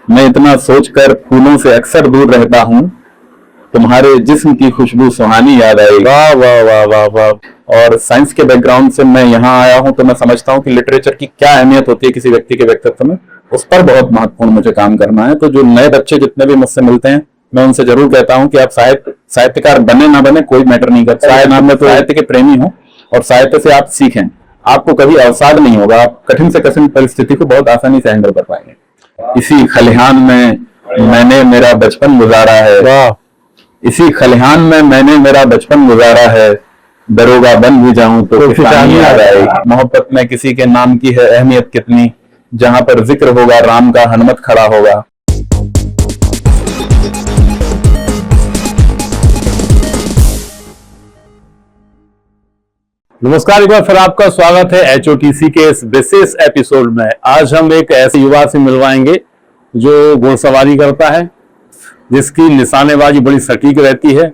मैं इतना सोचकर फूलों से अक्सर दूर रहता हूँ, तुम्हारे जिस्म की खुशबू सुहानी याद आएगी। वाह वाह वाह वाह वाह। और साइंस के बैकग्राउंड से मैं यहाँ आया हूँ, तो मैं समझता हूँ कि लिटरेचर की क्या अहमियत होती है किसी व्यक्ति के व्यक्तित्व में, उस पर बहुत महत्वपूर्ण मुझे काम करना है। तो जो नए बच्चे जितने भी मुझसे मिलते हैं, मैं उनसे जरूर कहता हूँ कि आप साहित्यकार बने ना बने कोई मैटर नहीं करता, साहित्य के प्रेमी हो और साहित्य से आप सीखें, आपको कभी अवसाद नहीं होगा, आप कठिन से कठिन परिस्थिति को बहुत आसानी से हैंडल कर पाएंगे। इसी खलिहान में मैंने मेरा बचपन गुजारा है, इसी खलिहान में मैंने मेरा बचपन गुजारा है, दरोगा बन भी जाऊं तो किसानी याद आएगी। मोहब्बत में किसी के नाम की है अहमियत कितनी, जहां पर जिक्र होगा राम का हनुमत खड़ा होगा। नमस्कार, एक बार फिर आपका स्वागत है HOTC के इस विशेष एपिसोड में। आज हम एक ऐसे युवा से मिलवाएंगे जो घोड़सवारी करता है, जिसकी निशानेबाजी बड़ी सटीक रहती है,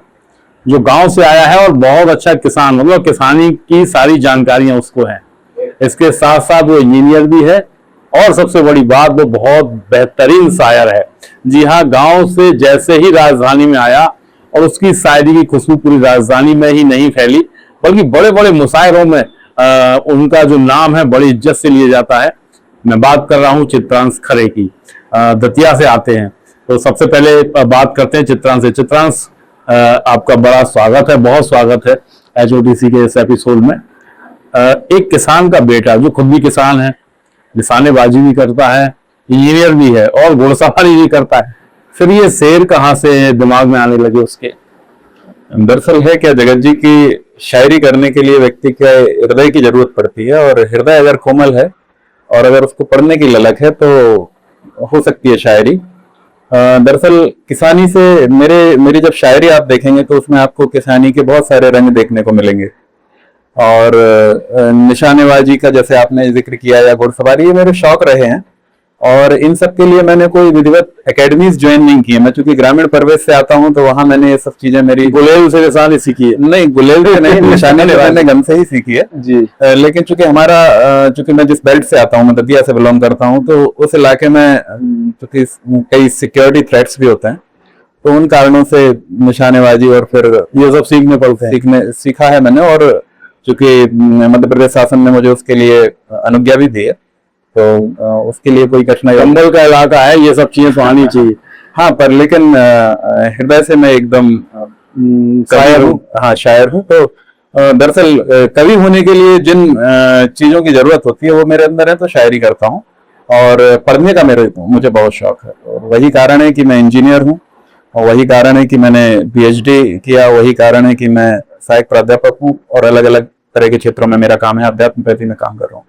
जो गांव से आया है और बहुत अच्छा किसान, मतलब किसानी की सारी जानकारियां उसको हैं। इसके साथ साथ वो इंजीनियर भी है और सबसे बड़ी बात, वो बहुत बेहतरीन शायर है। जी हाँ, गांव से जैसे ही राजधानी में आया और उसकी शायरी की खुशबू पूरी राजधानी में ही नहीं फैली, बल्कि बड़े बड़े मुशायरों में उनका जो नाम है बड़ी इज्जत से लिया जाता है। मैं बात कर रहा हूँ चित्रांश खरे की। दतिया से आते हैं, तो सबसे पहले बात करते हैं चित्रांश से। चित्रांश, आपका बड़ा स्वागत है, बहुत स्वागत है HOTC के इस एपिसोड में। एक किसान का बेटा जो खुद भी किसान है, निशानेबाजी भी करता है, इंजीनियर भी है और घोड़सवारी भी करता है, फिर ये शेर कहाँ से दिमाग में आने लगे उसके? दरअसल है क्या, जगत जी की शायरी करने के लिए व्यक्ति के हृदय की जरूरत पड़ती है, और हृदय अगर कोमल है और अगर उसको पढ़ने की ललक है तो हो सकती है शायरी। दरअसल किसानी से मेरी जब शायरी आप देखेंगे तो उसमें आपको किसानी के बहुत सारे रंग देखने को मिलेंगे। और निशानेबाजी का जैसे आपने जिक्र किया या घुड़सवारी, ये मेरे शौक रहे हैं, और इन सब के लिए मैंने कोई विधिवत एकेडमीज ज्वाइन नहीं की है। मैं चूंकि ग्रामीण परिवेश से आता हूं, तो वहां मैंने ये सब चीजें मेरी गुलेल से निशानी सीखी है? नहीं, गुलेल से नहीं, निशाने मैंने गन से ही सीखी है जी। लेकिन चूंकि मैं जिस बेल्ट से आता हूं, मैं दतिया से बिलोंग करता हूं, तो उस इलाके में चूंकि कई सिक्योरिटी थ्रेट्स भी होते हैं, तो उन कारणों से निशानेबाजी और फिर ये सब सीखने पड़ते हैं। सीखा है मैंने। और चूंकि मध्य प्रदेश शासन ने मुझे उसके लिए अनुज्ञा भी दी है, तो उसके लिए कोई कठिनाई। जंगल का इलाका है, ये सब चीजें तो आनी चाहिए। हाँ, पर लेकिन हृदय से मैं एकदम शायर हूँ। हाँ, शायर हूँ। तो दरअसल कवि होने के लिए जिन चीजों की जरूरत होती है वो मेरे अंदर है, तो शायरी करता हूँ। और पढ़ने का मुझे बहुत शौक है, और वही कारण है कि मैं इंजीनियर हूँ, और वही कारण है कि मैंने PhD किया, वही कारण है कि मैं सहायक प्राध्यापक हूँ, और अलग अलग तरह के क्षेत्रों में मेरा काम है, अध्यात्म प्रति में काम कर रहा हूँ।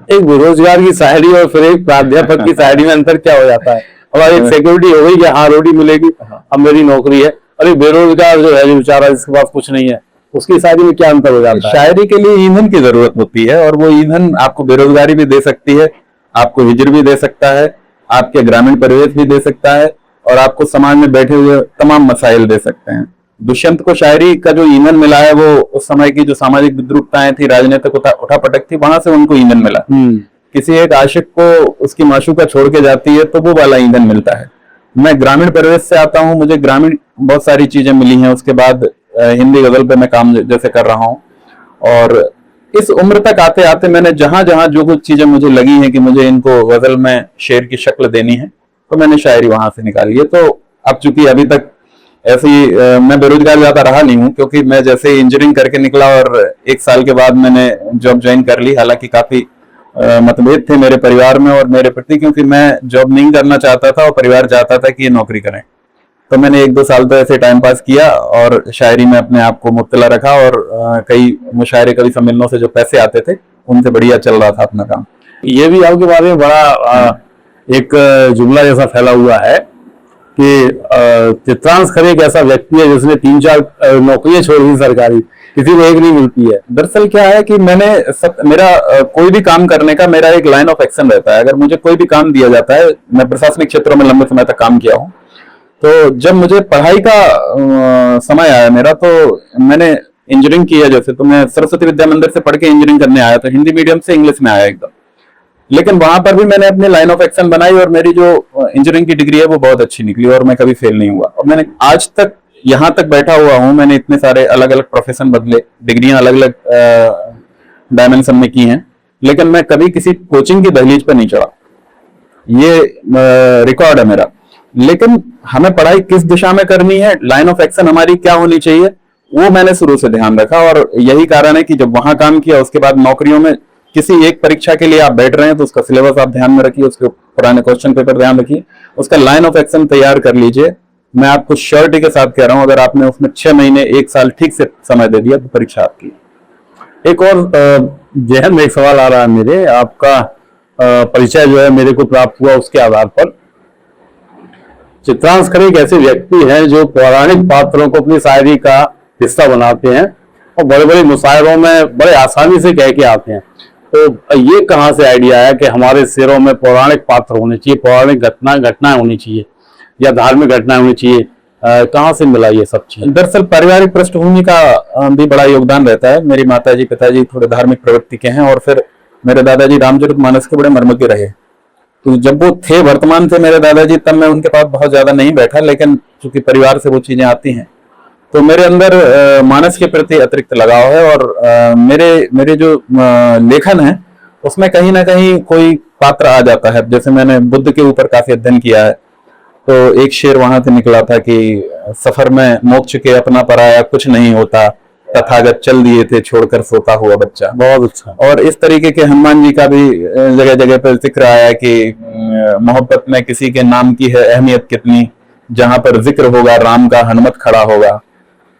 एक बेरोजगार की शायरी और फिर एक प्राध्यापक की शायरी में अंतर क्या हो जाता है? और एक सिक्योरिटी हो गई कि हाँ रोटी मिलेगी, अब मेरी नौकरी है, और एक बेरोजगार जो है, जो बेचारा जिसके पास कुछ नहीं है, उसकी शायरी में क्या अंतर हो जाता है? शायरी के लिए ईंधन की जरूरत होती है, और वो ईंधन आपको बेरोजगारी भी दे सकती है, आपको हिजर भी दे सकता है, आपके ग्रामीण परिवेश भी दे सकता है, और आपको समाज में बैठे हुए तमाम मसाइल दे सकते हैं। दुष्यंत को शायरी का जो ईंधन मिला है, वो उस समय की जो सामाजिक विद्रूपताएं थी, राजनीतिक उठापटक थी, वहां से उनको ईंधन मिला। किसी एक आशिक को उसकी माशूका छोड़ के जाती है तो वो वाला ईंधन मिलता है। मैं ग्रामीण परिवेश से आता हूँ, मुझे ग्रामीण बहुत सारी चीजें मिली हैं। उसके बाद हिंदी गजल पे मैं काम जैसे कर रहा हूँ, और इस उम्र तक आते आते मैंने जहां जहां जो कुछ चीजें मुझे लगी हैं कि मुझे इनको गजल में शेर की शक्ल देनी है, तो मैंने शायरी वहां से निकाली है। तो अब चूंकि अभी तक ऐसी मैं बेरोजगार ज्यादा रहा नहीं हूँ, क्योंकि मैं जैसे इंजीनियरिंग करके निकला और 1 साल के बाद मैंने जॉब ज्वाइन कर ली। हालांकि काफी मतभेद थे मेरे परिवार में और मेरे प्रति, क्योंकि मैं जॉब नहीं करना चाहता था और परिवार चाहता था कि ये नौकरी करें। तो मैंने 1-2 साल तो ऐसे टाइम पास किया और शायरी में अपने आप को मुब्तला रखा, और कई मुशायरे, कवि सम्मेलनों से जो पैसे आते थे उनसे बढ़िया चल रहा था अपना काम। ये भी आपके बारे में बड़ा एक जुमला जैसा फैला हुआ है कि चित्रांश खरे एक ऐसा व्यक्ति है जिसने 3-4 नौकरियां छोड़ दी सरकारी, किसी को एक नहीं मिलती है। दरअसल क्या है कि मेरा कोई भी काम करने का मेरा एक लाइन ऑफ एक्शन रहता है। अगर मुझे कोई भी काम दिया जाता है, मैं प्रशासनिक क्षेत्रों में लंबे समय तक काम किया हूँ, तो जब मुझे पढ़ाई का समय आया मेरा, तो मैंने इंजीनियरिंग की है। जैसे तो मैं सरस्वती विद्या मंदिर से पढ़ के इंजीनियरिंग करने आया, तो हिंदी मीडियम से इंग्लिश में आया एकदम। लेकिन वहां पर भी मैंने अपनी लाइन ऑफ एक्शन बनाई और मेरी जो इंजीनियरिंग की डिग्री है वो बहुत अच्छी निकली और मैं कभी फेल नहीं हुआ। और मैंने आज तक यहाँ तक बैठा हुआ हूँ, मैंने इतने सारे अलग अलग प्रोफेशन बदले, डिग्रियां अलग अलग डायमेंशन में की हैं, लेकिन मैं कभी किसी कोचिंग की दहलीज पर नहीं चढ़ा। ये रिकॉर्ड है मेरा। लेकिन हमें पढ़ाई किस दिशा में करनी है, लाइन ऑफ एक्शन हमारी क्या होनी चाहिए, वो मैंने शुरू से ध्यान रखा। और यही कारण है कि जब वहां काम किया, उसके बाद नौकरियों में किसी एक परीक्षा के लिए आप बैठ रहे हैं तो उसका सिलेबस आप ध्यान में रखिए, उसके पुराने क्वेश्चन पेपर ध्यान रखिए, उसका लाइन ऑफ एक्शन तैयार कर लीजिए। मैं आपको श्योरिटी के साथ कह रहा हूं, अगर आपने उसमें 6 महीने 1 साल ठीक से समय दे दिया तो परीक्षा आपकी। एक और जहन में एक सवाल आ रहा है मेरे, आपका परिचय जो है मेरे को प्राप्त हुआ उसके आधार पर। चित्रांश खरे एक ऐसे व्यक्ति हैं जो पौराणिक पात्रों को अपनी शायरी का हिस्सा बनाते हैं और बड़े बड़े मुशायरों में बड़े आसानी से कह के आते हैं। तो ये कहाँ से आइडिया आया कि हमारे शेरों में पौराणिक पात्र होने चाहिए, पौराणिक घटनाएं होनी चाहिए या धार्मिक घटनाएं होनी चाहिए, कहाँ से मिला ये सब चीज? दरअसल पारिवारिक पृष्ठभूमि का भी बड़ा योगदान रहता है। मेरी माताजी पिताजी थोड़े धार्मिक प्रवृत्ति के हैं और फिर मेरे दादाजी रामचरितमानस के बड़े मर्मज्ञ रहे। तो जब वो थे वर्तमान थे मेरे दादाजी, तब मैं उनके पास बहुत ज्यादा नहीं बैठा, लेकिन चूंकि परिवार से वो चीजें आती हैं तो मेरे अंदर मानस के प्रति अतिरिक्त लगाव है। और मेरे जो लेखन है उसमें कहीं ना कहीं कोई पात्र आ जाता है। जैसे मैंने बुद्ध के ऊपर काफी अध्ययन किया है, तो एक शेर वहां से निकला था कि सफर में मोक्ष के अपना पराया कुछ नहीं होता, तथागत चल दिए थे छोड़कर सोता हुआ बच्चा। बहुत अच्छा। और इस तरीके के हनुमान जी का भी जगह जगह पर जिक्र आया कि मोहब्बत में किसी के नाम की है अहमियत कितनी, जहां पर जिक्र होगा राम का हनुमत खड़ा होगा।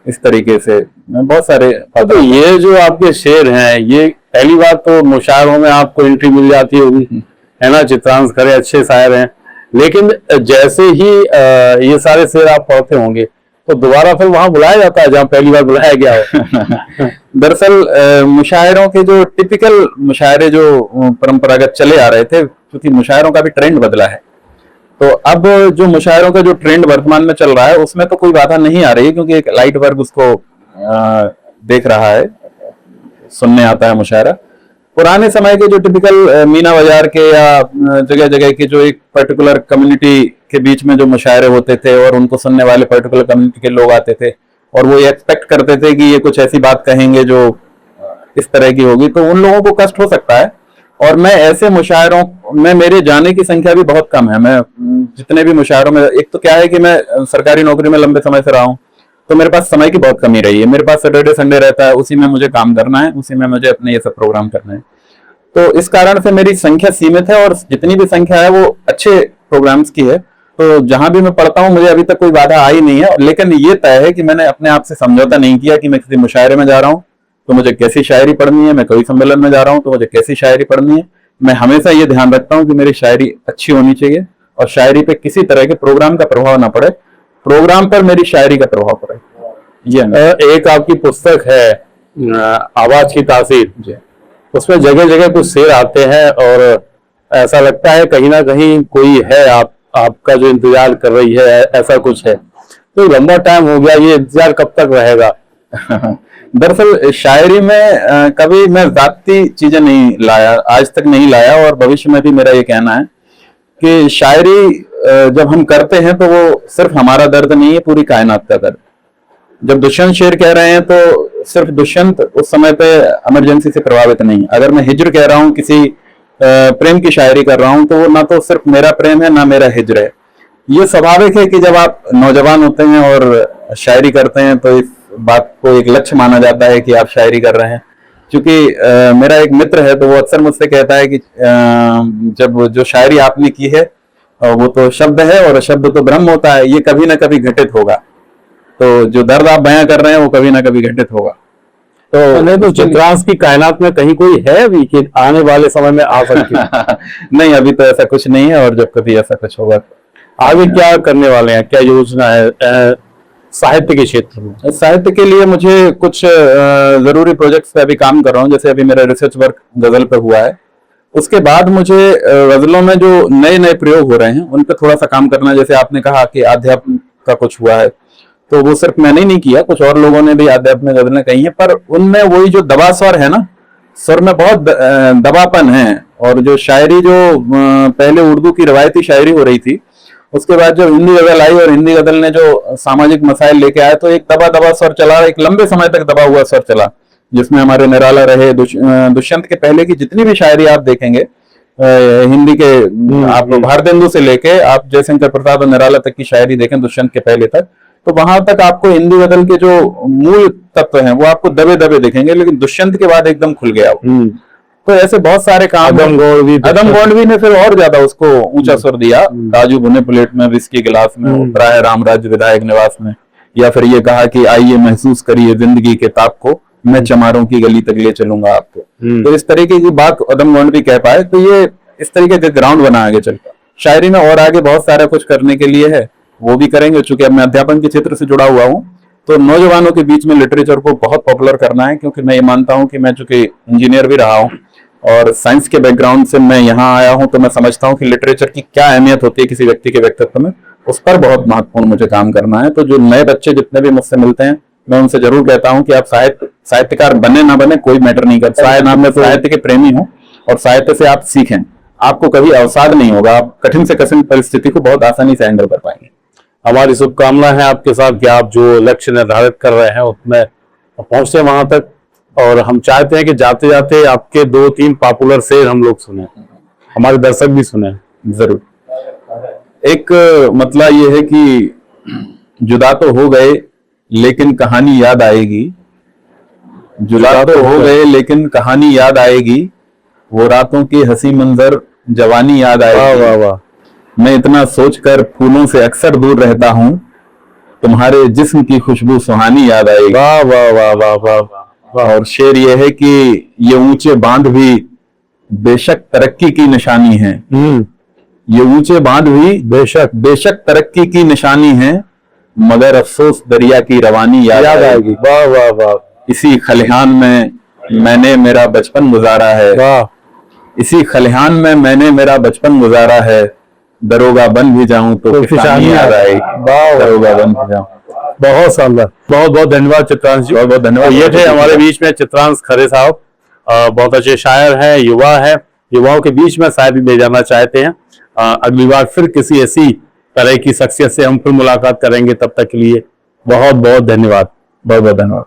इस तरीके से बहुत सारे। तो ये जो आपके शेर हैं, ये पहली बार तो मुशायरों में आपको एंट्री मिल जाती होगी, है ना? चित्रांश खरे अच्छे शायर हैं, लेकिन जैसे ही ये सारे शेर आप पढ़ते होंगे तो दोबारा फिर वहां बुलाया जाता है जहां पहली बार बुलाया गया हो। दरअसल मुशायरों के जो टिपिकल मुशायरे जो परंपरागत चले आ रहे थे, क्योंकि मुशायरों का भी ट्रेंड बदला है, तो अब जो मुशायरों का जो ट्रेंड वर्तमान में चल रहा है उसमें तो कोई बाधा नहीं आ रही है, क्योंकि एक लाइट वर्ग उसको देख रहा है, सुनने आता है मुशायरा। पुराने समय के जो टिपिकल मीना बाजार के या जगह जगह के जो एक पर्टिकुलर कम्युनिटी के बीच में जो मुशायरे होते थे और उनको सुनने वाले पर्टिकुलर कम्युनिटी के लोग आते थे और वो ये एक्सपेक्ट करते थे कि ये कुछ ऐसी बात कहेंगे जो इस तरह की होगी, तो उन लोगों को कष्ट हो सकता है। और मैं ऐसे मुशायरों में मेरे जाने की संख्या भी बहुत कम है। मैं जितने भी मुशायरों में, एक तो क्या है कि मैं सरकारी नौकरी में लंबे समय से रहा हूँ, तो मेरे पास समय की बहुत कमी रही है। मेरे पास सैटरडे संडे रहता है, उसी में मुझे काम करना है, उसी में मुझे अपने ये सब प्रोग्राम करने हैं। तो इस कारण से मेरी संख्या सीमित है और जितनी भी संख्या है वो अच्छे प्रोग्राम्स की है। तो जहां भी मैं पढ़ता हूँ मुझे अभी तक कोई बाधा आई नहीं है। लेकिन ये तय है कि मैंने अपने आप से समझौता नहीं किया कि मैं किसी मुशायरे में जा रहा हूँ तो मुझे कैसी शायरी पढ़नी है, मैं कोई सम्मेलन में जा रहा हूँ तो मुझे कैसी शायरी पढ़नी है। मैं हमेशा ये ध्यान रखता हूँ कि मेरी शायरी अच्छी होनी चाहिए और शायरी पे किसी तरह के प्रोग्राम का प्रभाव ना पड़े, प्रोग्राम पर मेरी शायरी का प्रभाव पड़े। ये एक आपकी पुस्तक है आवाज की तासीर, उसमें जगह जगह कुछ शेर आते हैं और ऐसा लगता है कहीं ना कहीं कोई है आपका जो इंतजार कर रही है, ऐसा कुछ है। तो लंबा टाइम हो गया, ये इंतजार कब तक रहेगा? दरअसल शायरी में कभी मैं जाती चीजें नहीं लाया, आज तक नहीं लाया, और भविष्य में भी मेरा ये कहना है कि शायरी जब हम करते हैं तो वो सिर्फ हमारा दर्द नहीं है, पूरी कायनात का दर्द। जब दुष्यंत शेर कह रहे हैं तो सिर्फ दुष्यंत उस समय पे इमरजेंसी से प्रभावित नहीं। अगर मैं हिज्र कह रहा हूँ, किसी प्रेम की शायरी कर रहा हूँ, तो वो ना तो सिर्फ मेरा प्रेम है ना मेरा हिज्र है। ये स्वाभाविक है कि जब आप नौजवान होते हैं और शायरी करते हैं तो इस बात को एक लक्ष्य माना जाता है कि आप शायरी कर रहे हैं। क्योंकि मेरा एक मित्र है तो वो अक्सर मुझसे कहता है कि जब जो शायरी आपने की है वो तो शब्द है और शब्द तो ब्रह्म होता है, ये कभी ना कभी घटित होगा। तो जो दर्द आप बयां कर रहे हैं वो कभी ना कभी घटित होगा। तो नहीं तो चित्रांश की कायनात में कहीं कोई है अभी कि आने वाले समय में आ सकती? नहीं, अभी तो ऐसा कुछ नहीं है, और जब कभी ऐसा कुछ होगा आगे क्या करने वाले हैं, क्या योजना है साहित्य के क्षेत्र में? साहित्य के लिए मुझे कुछ जरूरी प्रोजेक्ट्स पे अभी काम कर रहा हूँ। जैसे अभी मेरा रिसर्च वर्क गजल पे हुआ है, उसके बाद मुझे गजलों में जो नए नए प्रयोग हो रहे हैं उन पे थोड़ा सा काम करना है। जैसे आपने कहा कि आध्यात्म का कुछ हुआ है, तो वो सिर्फ मैंने ही नहीं किया, कुछ और लोगों ने भी आध्यात्मिक गजलें कही हैं, पर उनमें वही जो दबा स्वर है ना, स्वर में बहुत दबापन है। और जो शायरी जो पहले उर्दू की रवायती शायरी हो रही थी, उसके बाद जब हिंदी गजल आई और हिंदी गजल ने जो सामाजिक मसाइल लेके आया, तो एक दबा दबा स्वर चला, एक लंबे समय तक दबा हुआ स्वर चला, जिसमें हमारे निराला रहे, दुष्यंत के पहले की जितनी भी शायरी आप देखेंगे हिंदी के, आप भारतेंदु से लेके आप जयशंकर प्रसाद और निराला तक की शायरी देखें दुष्यंत के पहले तक, तो वहां तक आपको हिंदी गजल के जो मूल तत्व हैं वो आपको दबे दबे दिखेंगे, लेकिन दुष्यंत के बाद एकदम खुल गया वो। तो ऐसे बहुत सारे काम, अदम गोल्डवी ने फिर और ज्यादा उसको ऊंचा स्वर दिया। काजू भुने प्लेट में, विस्की गिलास में, उतरा है रामराज विधायक निवास में, या फिर ये कहा कि आइए महसूस करिए जिंदगी के ताप को, मैं चमारों की गली तक ले चलूंगा आपको। तो इस तरीके की बात अदम गोल्डवी कह पाए, तो ये इस तरीके का ग्राउंड बना आगे चलकर। शायरी में और आगे बहुत सारा कुछ करने के लिए है, वो भी करेंगे। चूंकि अब मैं अध्यापन के क्षेत्र से जुड़ा हुआ हूँ, तो नौजवानों के बीच में लिटरेचर को बहुत पॉपुलर करना है, क्योंकि मैं ये मानता हूँ कि मैं चूंकि इंजीनियर भी रहा हूँ और साइंस के बैकग्राउंड से मैं यहाँ आया हूँ, तो मैं समझता हूँ कि लिटरेचर की क्या अहमियत होती है किसी व्यक्ति के व्यक्तित्व में, उस पर बहुत महत्वपूर्ण मुझे काम करना है। तो जो नए बच्चे जितने भी मुझसे मिलते हैं, मैं उनसे जरूर कहता हूँ कि आप साहित्यकार बने ना बने कोई मैटर नहीं करता, शायद आप में साहित्य के प्रेमी हो और साहित्य से आप सीखें, आपको कभी अवसाद नहीं होगा, आप कठिन से कठिन परिस्थिति को बहुत आसानी से हैंडल कर पाएंगे। हमारी शुभकामना है आपके साथ कि आप जो लक्ष्य निर्धारित कर रहे हैं उसमें पहुंचे वहां तक, और हम चाहते हैं कि जाते जाते आपके 2-3 पॉपुलर शेर हम लोग सुने, हमारे दर्शक भी सुने। जरूर। एक मतलब ये है कि जुदा तो हो गए लेकिन कहानी याद आएगी, जुदा तो हो गए लेकिन कहानी याद आएगी, वो रातों की हंसी मंजर जवानी याद आएगी। वाह वाह वाह। मैं इतना सोचकर फूलों से अक्सर दूर रहता हूँ, तुम्हारे जिस्म की खुशबू सुहानी याद आएगी। वाह वाह वाह वाह वाह। और शेर ये है कि ये ऊंचे बांध भी बेशक तरक्की की निशानी है, ये ऊंचे बांध भी बेशक तरक्की की निशानी है, मगर अफसोस दरिया की रवानी याद आएगी। वाह वाह वाह। इसी खलिहान में मैंने मेरा बचपन गुजारा है, इसी खलिहान में मैंने मेरा बचपन गुजारा है, दरोगा बन भी जाऊं तो किसानी याद आएगी। दरोगा बन भी जाऊं। बहुत शानदार, बहुत बहुत धन्यवाद चित्रांश जी। बहुत बहुत धन्यवाद। ये थे हमारे बीच में चित्रांश खरे साहब, बहुत अच्छे शायर हैं, युवा है, युवाओं के बीच में शायद ले जाना चाहते हैं। अगली बार फिर किसी ऐसी तरह की शख्सियत से हम फिर मुलाकात करेंगे, तब तक के लिए बहुत बहुत धन्यवाद। बहुत बहुत धन्यवाद।